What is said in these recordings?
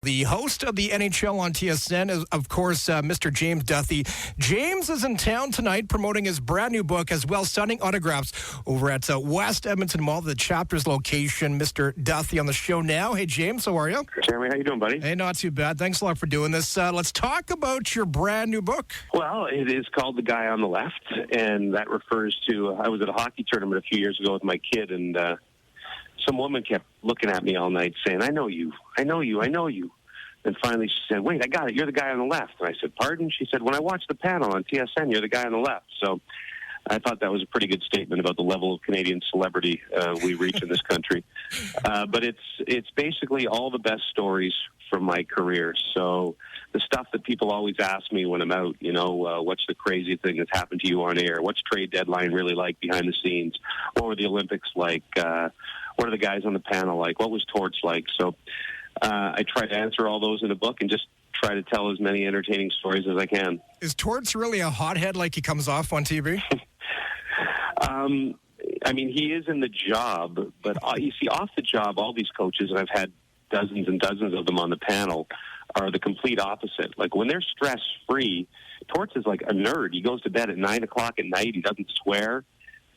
The host of the NHL on TSN is, of course, Mr. James Duthie. James is in town tonight promoting his brand new book, as well signing autographs over at West Edmonton Mall, the chapter's location. Mr. Duthie on the show now. Hey, James, how are you? Jeremy, how you doing, buddy? Hey, not too bad. Thanks a lot for doing this. Let's talk about your brand new book. Well, it is called The Guy on the Left, and that refers to, I was at a hockey tournament a few years ago with my kid, and some woman kept looking at me all night saying, I know you. And finally she said, wait, I got it. You're the guy on the left. And I said, pardon? She said, when I watched the panel on TSN, you're the guy on the left. So I thought that was a pretty good statement about the level of Canadian celebrity we reach in this country. But it's basically all the best stories from my career. So the stuff that people always ask me when I'm out, what's the crazy thing that's happened to you on air? What's trade deadline really like behind the scenes? What were the Olympics like? What are the guys on the panel like? What was Torts like? So I try to answer all those in a book and just try to tell as many entertaining stories as I can. Is Torts really a hothead like he comes off on TV? I mean, he is in the job, but you see, off the job, all these coaches, and I've had dozens and dozens of them on the panel, are the complete opposite. Like, when they're stress-free, Torts is like a nerd. He goes to bed at 9 o'clock at night. He doesn't swear.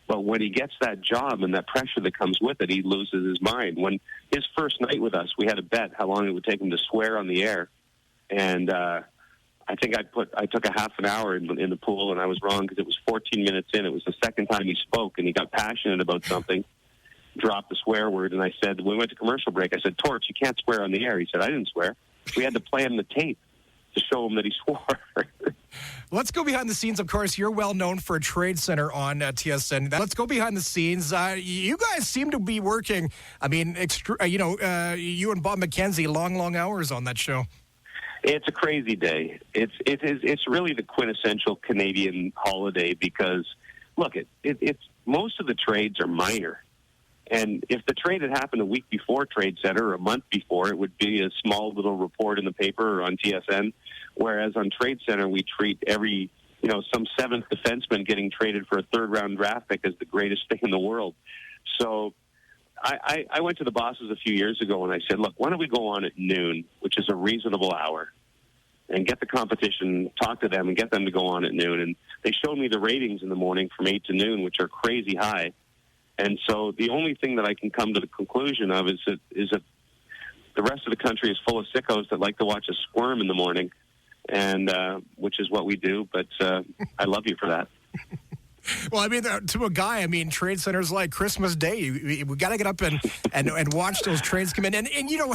But when he gets that job and that pressure that comes with it, he loses his mind. When his first night with us, we had a bet how long it would take him to swear on the air. And I think I took a half an hour in the pool, and I was wrong because it was 14 minutes in. It was the second time he spoke, and he got passionate about something, dropped the swear word, and I said, when we went to commercial break, I said, Torts, you can't swear on the air. He said, I didn't swear. We had to play him the tape to show him that he swore. Let's go behind the scenes. Of course, you're well known for Trade Center on TSN. Let's go behind the scenes. You guys seem to be working, you and Bob McKenzie, long hours on that show. It's a crazy day. It's really the quintessential Canadian holiday because, look, it's most of the trades are minor. And if the trade had happened a week before Trade Center or a month before, it would be a small little report in the paper or on TSN. Whereas on Trade Center, we treat every, some seventh defenseman getting traded for a third-round draft pick as the greatest thing in the world. So I went to the bosses a few years ago and I said, look, why don't we go on at noon, which is a reasonable hour, and get the competition, talk to them, and get them to go on at noon. And they showed me the ratings in the morning from 8 to noon, which are crazy high. And so the only thing that I can come to the conclusion of is that the rest of the country is full of sickos that like to watch us squirm in the morning, and which is what we do. But I love you for that. Well, I mean, to a guy, Trade Center's like Christmas Day. We got to get up and watch those trades come in. And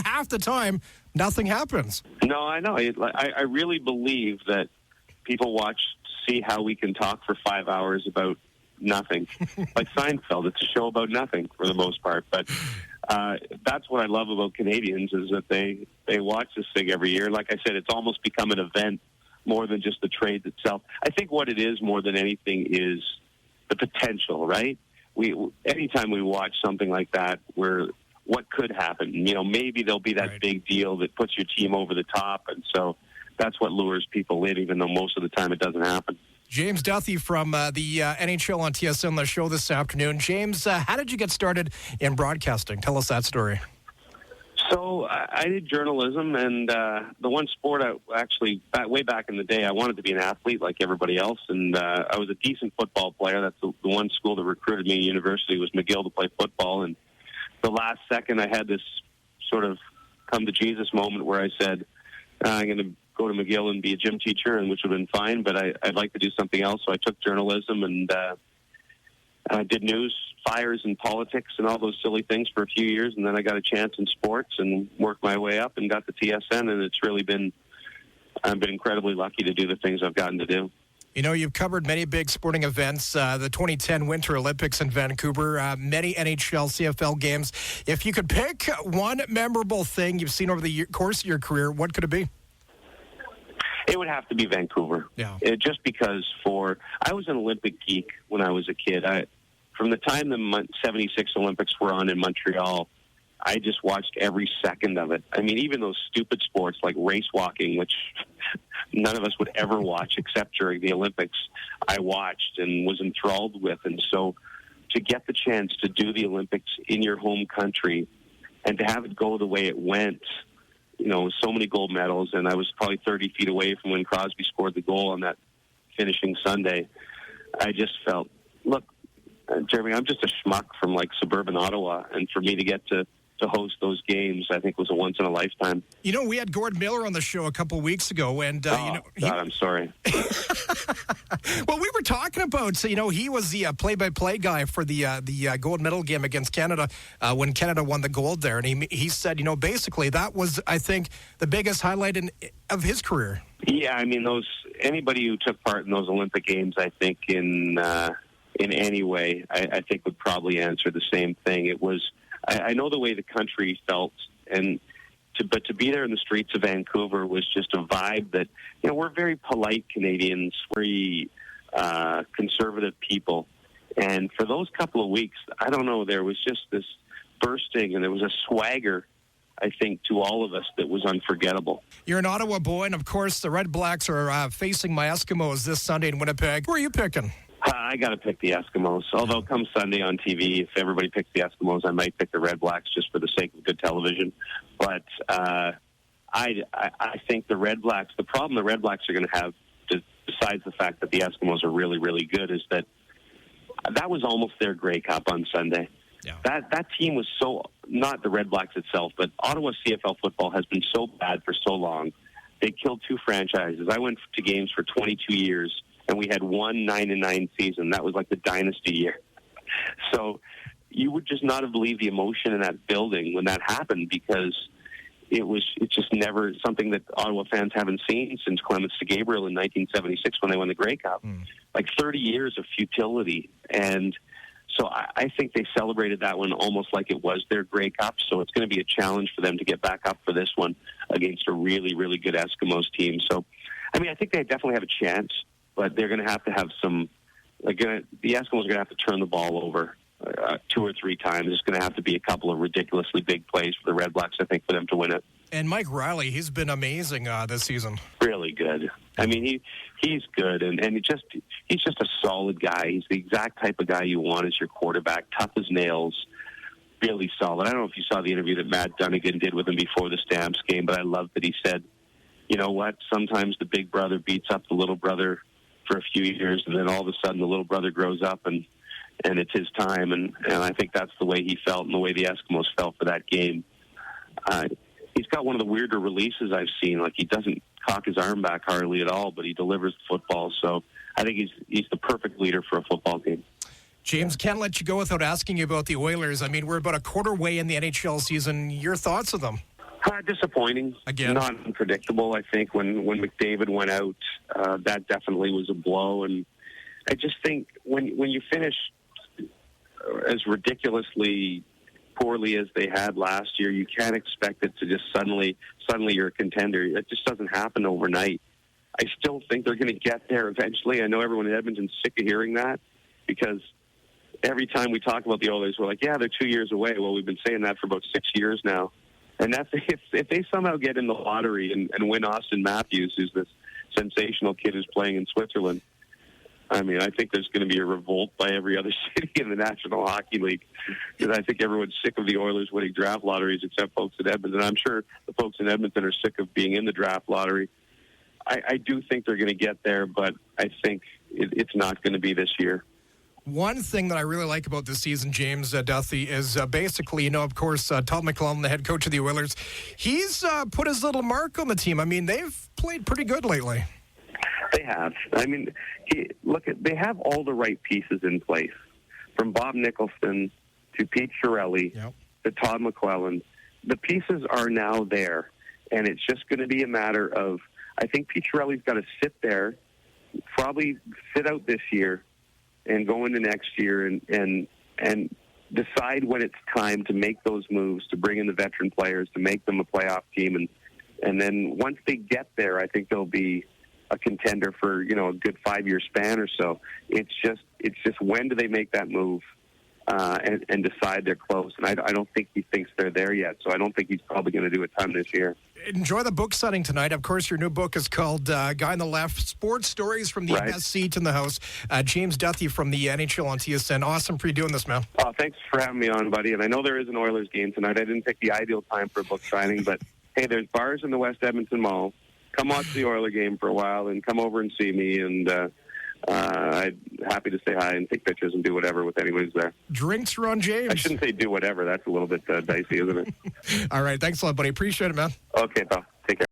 half the time, nothing happens. No, I know. I really believe that people watch to see how we can talk for 5 hours about nothing. Like Seinfeld, it's a show about nothing for the most part. But that's what I love about Canadians is that they watch this thing every year. Like I said, it's almost become an event more than just the trade itself. I think what it is more than anything is the potential, right? Anytime we watch something like that where what could happen, maybe there'll be that big deal that puts your team over the top. And so that's what lures people in, even though most of the time it doesn't happen. James Duthie from the NHL on TSN, the show this afternoon. James, how did you get started in broadcasting? Tell us that story. So I did journalism, and the one sport way back in the day, I wanted to be an athlete like everybody else, and I was a decent football player. That's the one school that recruited me at university was McGill to play football, and the last second I had this sort of come to Jesus moment where I said, I'm going to go to McGill and be a gym teacher, and which would have been fine, but I'd like to do something else. So I took journalism and I did news, fires, and politics and all those silly things for a few years, and then I got a chance in sports and worked my way up and got to TSN, and it's really I've been incredibly lucky to do the things I've gotten to do. You've covered many big sporting events, the 2010 Winter Olympics in Vancouver, many NHL, CFL games. If you could pick one memorable thing you've seen over the course of your career, what could it be? It would have to be Vancouver. Yeah. Just because I was an Olympic geek when I was a kid. From the time the 76 Olympics were on in Montreal, I just watched every second of it. Even those stupid sports like race walking, which none of us would ever watch except during the Olympics, I watched and was enthralled with. And so to get the chance to do the Olympics in your home country and to have it go the way it went so many gold medals, and I was probably 30 feet away from when Crosby scored the goal on that finishing Sunday. I just felt, look, Jeremy, I'm just a schmuck from like suburban Ottawa, and for me to get to host those games, I think was a once in a lifetime. We had Gord Miller on the show a couple weeks ago, and God, I'm sorry. Well, we were talking about, he was the play-by-play guy for the gold medal game against Canada when Canada won the gold there, and he said, basically that was, I think, the biggest highlight of his career. Yeah, anybody who took part in those Olympic Games, I think in any way, I think would probably answer the same thing. It was. I know the way the country felt, but to be there in the streets of Vancouver was just a vibe that, we're very polite Canadians, very conservative people. And for those couple of weeks, I don't know, there was just this bursting and there was a swagger, I think, to all of us that was unforgettable. You're an Ottawa boy, and of course the Redblacks are facing my Eskimos this Sunday in Winnipeg. Who are you picking? I got to pick the Eskimos. Although come Sunday on TV, if everybody picks the Eskimos, I might pick the Redblacks just for the sake of good television. But I think the Redblacks, the problem the Redblacks are going to have, besides the fact that the Eskimos are really, really good, is that was almost their Grey Cup on Sunday. Yeah. That team was so, not the Redblacks itself, but Ottawa CFL football has been so bad for so long. They killed two franchises. I went to games for 22 years. And we had one 9-9 season. That was like the dynasty year. So you would just not have believed the emotion in that building when that happened, because it's just never something that Ottawa fans haven't seen since Clements to Gabriel in 1976 when they won the Grey Cup. Like 30 years of futility. And so I think they celebrated that one almost like it was their Grey Cup. So it's going to be a challenge for them to get back up for this one against a really, really good Eskimos team. So, I think they definitely have a chance. But they're going to have some. The Eskimos are going to have to turn the ball over 2 or 3 times. There's going to have to be a couple of ridiculously big plays for the Redblacks, I think, for them to win it. And Mike Riley, he's been amazing this season. Really good. He's good, and he's just a solid guy. He's the exact type of guy you want as your quarterback. Tough as nails, really solid. I don't know if you saw the interview that Matt Dunnigan did with him before the Stamps game, but I loved that he said, you know what? Sometimes the big brother beats up the little brother for a few years, and then all of a sudden the little brother grows up and it's his time, and I think that's the way he felt and the way the Eskimos felt for that game. He's got one of the weirder releases I've seen. Like, he doesn't cock his arm back hardly at all, but he delivers the football. So I think he's the perfect leader for a football team. James, can't let you go without asking you about the Oilers. We're about a quarter way in the NHL season. Your thoughts of them? Disappointing. Again. Not unpredictable. I think when McDavid went out, that definitely was a blow. And I just think when you finish as ridiculously poorly as they had last year, you can't expect it to just suddenly you're a contender. It just doesn't happen overnight. I still think they're going to get there eventually. I know everyone in Edmonton's sick of hearing that, because every time we talk about the Oilers, we're like, yeah, they're 2 years away. Well, we've been saying that for about 6 years now. And that's if they somehow get in the lottery and win Austin Matthews, who's this sensational kid who's playing in Switzerland, I think there's going to be a revolt by every other city in the National Hockey League, because I think everyone's sick of the Oilers winning draft lotteries except folks in Edmonton. I'm sure the folks in Edmonton are sick of being in the draft lottery. I do think they're going to get there, but I think it's not going to be this year. One thing that I really like about this season, James Duthie, is basically, of course, Todd McLellan, the head coach of the Oilers, he's put his little mark on the team. They've played pretty good lately. They have. They have all the right pieces in place, from Bob Nicholson to Pete Chiarelli to Todd McLellan. The pieces are now there, and it's just going to be a matter of, I think Pete Chiarelli's got to sit there, probably sit out this year, and go into next year and decide when it's time to make those moves, to bring in the veteran players, to make them a playoff team. And then once they get there, I think they'll be a contender for, a good 5-year span or so. It's just when do they make that move and decide they're close. And I don't think he thinks they're there yet, so I don't think he's probably going to do a ton this year. Enjoy the book signing tonight. Of course, your new book is called Guy on the Left, Sports Stories from the Best Seat in the House. James Duthie from the NHL on TSN. Awesome for you doing this, man. Oh, thanks for having me on, buddy. And I know there is an Oilers game tonight. I didn't pick the ideal time for a book signing, but hey, there's bars in the West Edmonton Mall. Come watch the Oiler game for a while and come over and see me. And I'm happy to say hi and take pictures and do whatever with anyone who's there. Drinks for Ron James. I shouldn't say do whatever. That's a little bit dicey, isn't it? All right. Thanks a lot, buddy. Appreciate it, man. Okay, pal. Take care.